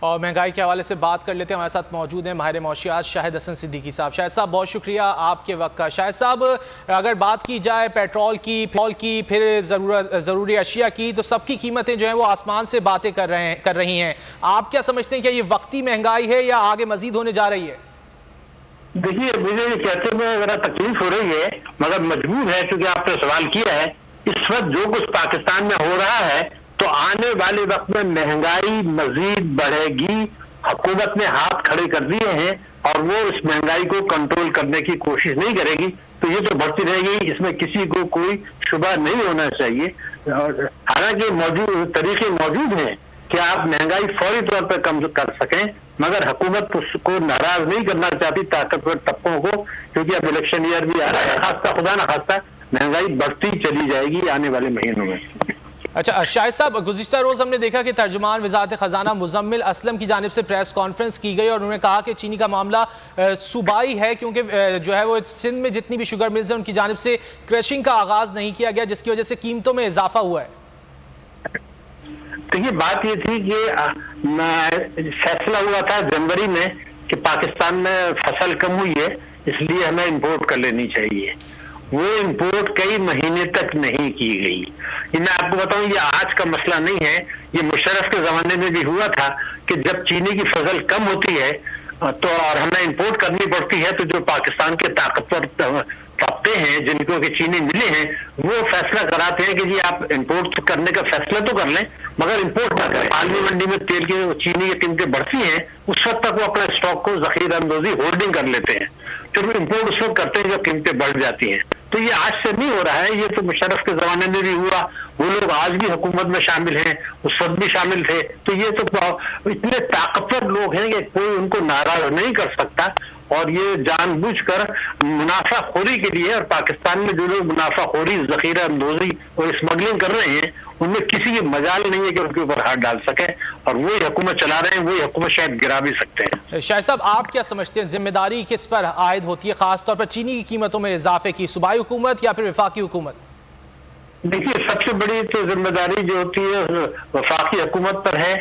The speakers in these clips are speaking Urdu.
اور مہنگائی کے حوالے سے بات کر لیتے ہیں. ہمارے ساتھ موجود ہیں ماہر معاشیات شاہد حسن صدیقی صاحب. شاہد صاحب بہت شکریہ آپ کے وقت کا. شاہد صاحب اگر بات کی جائے پیٹرول کی پھر ضروری اشیاء کی تو سب کی قیمتیں جو ہیں وہ آسمان سے باتیں کر رہی ہیں. آپ کیا سمجھتے ہیں کہ یہ وقتی مہنگائی ہے یا آگے مزید ہونے جا رہی ہے؟ دیکھیے مجھے یہ کہتے ہوئے ذرا تکلیف ہو رہی ہے مگر مجبور ہے کیونکہ آپ نے سوال کیا ہے. اس وقت جو کچھ پاکستان میں ہو رہا ہے تو آنے والے وقت میں مہنگائی مزید بڑھے گی. حکومت نے ہاتھ کھڑے کر دیے ہیں اور وہ اس مہنگائی کو کنٹرول کرنے کی کوشش نہیں کرے گی تو یہ تو بڑھتی رہے گی. اس میں کسی کو کوئی شبہ نہیں ہونا چاہیے. حالانکہ طریقے موجود ہیں کہ آپ مہنگائی فوری طور پر کم کر سکیں مگر حکومت اس کو ناراض نہیں کرنا چاہتی طاقتور طبقوں کو, کیونکہ اب الیکشن ایئر بھی آ رہا ہے. خاصہ خدا نہ خاصہ مہنگائی بڑھتی چلی جائے گی آنے والے مہینوں میں. اچھا شاہد صاحب, گزشتہ روز ہم نے دیکھا کہ ترجمان وزارت خزانہ مزمل اسلم کی جانب سے پریس کانفرنس کی گئی اور انہوں نے کہا کہ چینی کا معاملہ صوبائی ہے کیونکہ جو ہے وہ سندھ میں جتنی بھی شوگر ملز ہیں ان کی جانب سے کریشنگ کا آغاز نہیں کیا گیا جس کی وجہ سے قیمتوں میں اضافہ ہوا ہے. دیکھیے بات یہ تھی کہ فیصلہ ہوا تھا جنوری میں کہ پاکستان میں فصل کم ہوئی ہے اس لیے ہمیں امپورٹ کر لینی چاہیے. وہ امپورٹ کئی مہینے تک نہیں کی گئی. یہ میں آپ کو بتاؤں یہ آج کا مسئلہ نہیں ہے, یہ مشرف کے زمانے میں بھی ہوا تھا کہ جب چینی کی فصل کم ہوتی ہے تو اور ہمیں امپورٹ کرنی پڑتی ہے تو جو پاکستان کے طاقتور طبقے ہیں جن کو کہ چینی ملے ہیں وہ فیصلہ کراتے ہیں کہ جی آپ امپورٹ کرنے کا فیصلہ تو کر لیں مگر امپورٹ نہ کریں. عالمی منڈی میں تیل کی چینی کی قیمتیں بڑھتی ہیں اس وقت تک وہ اپنا اسٹاک کو ذخیرہ اندوزی ہولڈنگ کر لیتے ہیں, پھر وہ امپورٹ اس وقت کرتے ہیں جب قیمتیں بڑھ جاتی ہیں. تو یہ آج سے نہیں ہو رہا ہے, یہ تو مشرف کے زمانے میں بھی ہوا. وہ لوگ آج بھی حکومت میں شامل ہیں, اس وقت بھی شامل تھے. تو یہ تو اتنے طاقتور لوگ ہیں کہ کوئی ان کو ناراض نہیں کر سکتا اور یہ جان بوجھ کر منافع خوری کے لیے, اور پاکستان میں جو لوگ منافع خوری ذخیرہ اندوزی اور اسمگلنگ کر رہے ہیں ان میں کسی کی مجال نہیں ہے کہ ان کے اوپر ہاتھ ڈال سکے, اور وہی حکومت چلا رہے ہیں, وہی حکومت شاید گرا بھی سکتے ہیں. شاہد صاحب آپ کیا سمجھتے ہیں ذمہ داری کس پر عائد ہوتی ہے خاص طور پر چینی کی قیمتوں میں اضافے کی, صوبائی حکومت یا پھر وفاقی حکومت؟ دیکھیے سب سے بڑی تو ذمہ داری جو ہوتی ہے وفاقی حکومت پر ہے,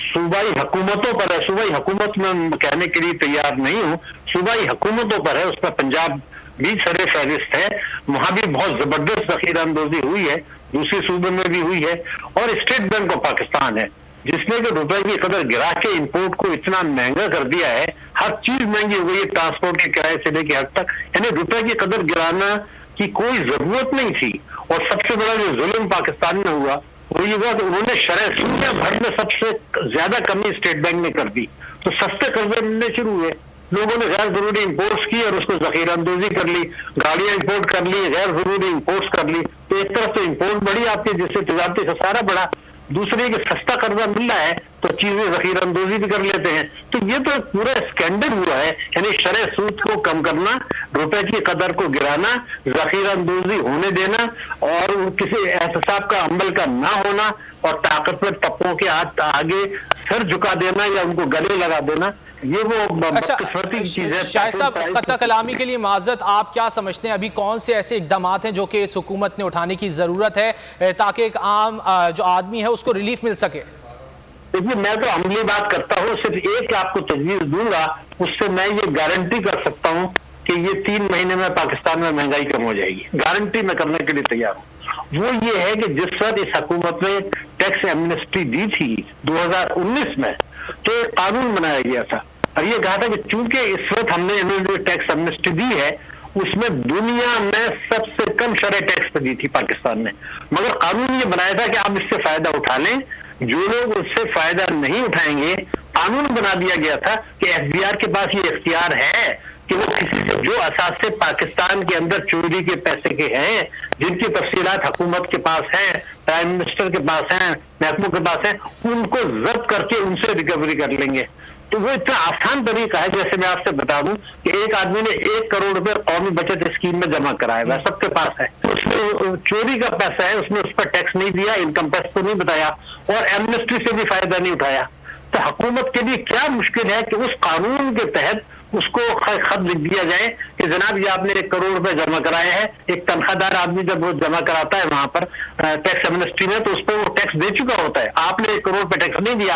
صوبائی حکومتوں پر ہے. صوبائی حکومت میں کہنے کے لیے تیار نہیں ہوں, صوبائی حکومتوں پر ہے. اس پر پنجاب بھی سر فہرست ہے, وہاں بھی بہت زبردست ذخیرہ اندوزی ہوئی ہے, دوسرے صوبے میں بھی ہوئی ہے. اور اسٹیٹ بینک آف پاکستان ہے جس نے کہ روپے کی قدر گرا کے امپورٹ کو اتنا مہنگا کر دیا ہے, ہر چیز مہنگی ہو گئی ہے, ٹرانسپورٹ کے کرائے سے لے کے حد تک. یعنی روپے کی قدر گرانا کی کوئی ضرورت نہیں تھی. اور سب سے بڑا جو ظلم پاکستان میں ہوا وہ یہ ہوا کہ انہوں نے شرح دنیا بھر میں سب سے زیادہ کمی اسٹیٹ بینک نے کر دی. تو سستے قرضے ملنے شروع ہوئے, لوگوں نے غیر ضروری امپورٹس کی اور اس کو ذخیرہ اندوزی کر لی, گاڑیاں امپورٹ کر لی, غیر ضروری امپورٹس کر لی. تو ایک طرف تو امپورٹ بڑھی آپ کی جس سے تجارتی خسارہ بڑھا, دوسرے کہ سستا قرضہ مل رہا ہے تو چیزیں ذخیرہ اندوزی بھی کر لیتے ہیں. تو یہ تو پورا اسکینڈل ہوا ہے. یعنی شرح سود کو کم کرنا, روپے کی قدر کو گرانا, ذخیرہ اندوزی ہونے دینا اور کسی احتساب کا عمل کا نہ ہونا اور طاقتور طبقوں کے ہاتھ آگے سر جھکا دینا یا ان کو گلے لگا دینا, یہ وہ بدقسمتی کی چیز ہے. شاہد صاحب قطع کلامی کے لیے معذرت, آپ کیا سمجھتے ہیں ابھی کون سے ایسے اقدامات ہیں جو کہ اس حکومت نے اٹھانے کی ضرورت ہے تاکہ ایک عام جو آدمی ہے اس کو ریلیف مل سکے؟ دیکھیے میں تو عملی بات کرتا ہوں, صرف ایک آپ کو تجویز دوں گا, اس سے میں یہ گارنٹی کر سکتا ہوں کہ یہ 3 مہینے میں پاکستان میں مہنگائی کم ہو جائے گی. گارنٹی میں کرنے کے لیے تیار ہوں. وہ یہ ہے کہ جس وقت اس حکومت نے ٹیکس ایمنسٹی دی تھی 2019 میں تو ایک قانون بنایا گیا تھا اور یہ کہا تھا کہ چونکہ اس وقت ہم نے انہوں جو ٹیکس ایمنسٹی دی ہے اس میں دنیا میں سب سے کم شرح ٹیکس پہ دی تھی پاکستان نے, مگر قانون یہ بنایا تھا کہ آپ اس سے فائدہ اٹھا لیں. جو لوگ اس سے فائدہ نہیں اٹھائیں گے, قانون بنا دیا گیا تھا کہ ایف بی آر کے پاس یہ اختیار ہے کہ وہ کسی سے جو اثاثے پاکستان کے اندر چوری کے پیسے کے ہیں جن کی تفصیلات حکومت کے پاس ہیں, پرائم منسٹر کے پاس ہیں, محکموں کے پاس ہیں, ان کو ضبط کر کے ان سے ریکوری کر لیں گے. تو وہ اتنا آسان طریقہ ہے. جیسے میں آپ سے بتا دوں کہ ایک آدمی نے 1 کروڑ روپے قومی بچت اسکیم میں جمع کرایا ہوا سب کے پاس ہے, اس میں چوری کا پیسہ ہے, اس نے اس پر ٹیکس نہیں دیا, انکم ٹیکس کو نہیں بتایا اور ایمنسٹی سے بھی فائدہ نہیں اٹھایا. تو حکومت کے لیے کیا مشکل ہے کہ اس قانون کے تحت اس کو خط لکھ دیا جائے کہ جناب یہ آپ نے 1 کروڑ روپے جمع کرایا ہے. ایک تنخواہ دار آدمی جب وہ جمع کراتا ہے وہاں پر ٹیکس ایمنسٹی میں تو اس پہ وہ ٹیکس دے چکا ہوتا ہے, آپ نے 1 کروڑ پہ ٹیکس نہیں دیا,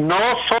900